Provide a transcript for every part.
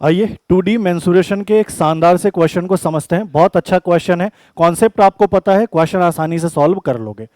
आइए 2D mensuration के एक शानदार से क्वेश्चन को समझते हैं। बहुत अच्छा क्वेश्चन है, कॉन्सेप्ट आपको पता है, क्वेश्चन आसानी से सॉल्व कर लोगे।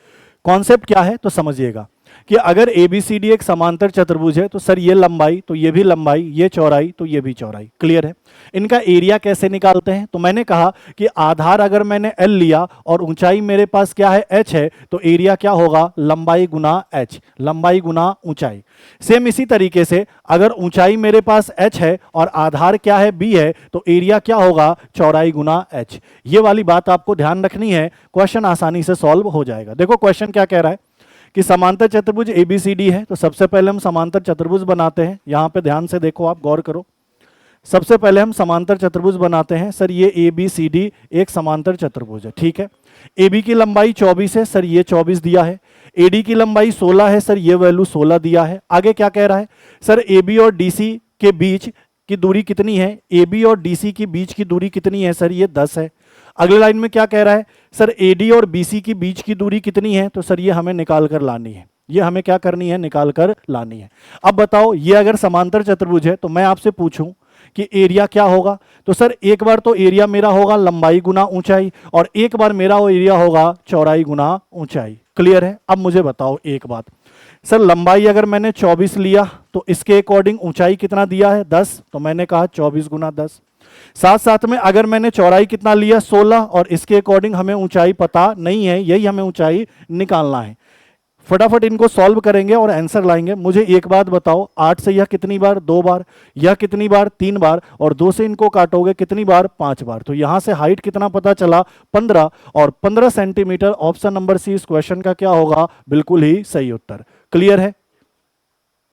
कॉन्सेप्ट क्या है तो समझिएगा कि अगर ABCD एक समांतर चतुर्भुज है तो सर ये लंबाई तो ये भी लंबाई, ये चौड़ाई तो ये भी चौड़ाई। क्लियर है। इनका एरिया कैसे निकालते हैं तो मैंने कहा कि आधार अगर मैंने L लिया और ऊंचाई मेरे पास क्या है H है, तो एरिया क्या होगा, लंबाई गुना H, लंबाई गुना ऊंचाई। सेम इसी तरीके से अगर ऊंचाई मेरे पास H है और आधार क्या है B है, तो एरिया क्या होगा, चौड़ाई गुना H। ये वाली बात आपको ध्यान रखनी है, क्वेश्चन आसानी से सॉल्व हो जाएगा। देखो क्वेश्चन क्या कह रहा है कि समांतर चतुर्भुज ABCD है, तो सबसे पहले हम समांतर चतुर्भुज बनाते हैं। यहां पे ध्यान से देखो, आप गौर करो। सबसे पहले हम समांतर चतुर्भुज बनाते हैं। सर ये ABCD एक समांतर चतुर्भुज है, ठीक है। AB की लंबाई 24 है, सर ये 24 दिया है। AD की लंबाई 16 है, सर ये वैल्यू 16 दिया है। आगे क्या कह रहा है, सर AB और DC के बीच की दूरी कितनी है, AB और DC के बीच की दूरी कितनी है, सर ये 10 है। अगले लाइन में क्या कह रहा है, सर AD और BC के बीच की दूरी कितनी है, तो सर ये हमें निकाल कर लानी है। ये हमें क्या करनी है, निकाल कर लानी है। अब बताओ, ये अगर समांतर चतुर्भुज है तो मैं आपसे पूछूं कि एरिया क्या होगा, तो सर एक बार तो एरिया मेरा होगा लंबाई गुना ऊंचाई, और एक बार मेरा वो एरिया होगा चौड़ाई गुना ऊंचाई। क्लियर है। अब मुझे बताओ एक बात, सर लंबाई अगर मैंने 24 लिया तो इसके अकॉर्डिंग ऊंचाई कितना दिया है, 10, तो मैंने कहा 24 गुना 10। साथ साथ में अगर मैंने चौड़ाई कितना लिया, 16, और इसके अकॉर्डिंग हमें ऊंचाई पता नहीं है, यही हमें ऊंचाई निकालना है। फटाफट इनको सॉल्व करेंगे और आंसर लाएंगे। मुझे एक बात बताओ, 8 से यह कितनी बार, 2 बार, यह कितनी बार, 3 बार, और 2 से इनको काटोगे कितनी बार, 5 बार। तो यहां से हाइट कितना पता चला, 15, और 15 सेंटीमीटर। ऑप्शन नंबर सी इस क्वेश्चन का क्या होगा, बिल्कुल ही सही उत्तर। क्लियर है।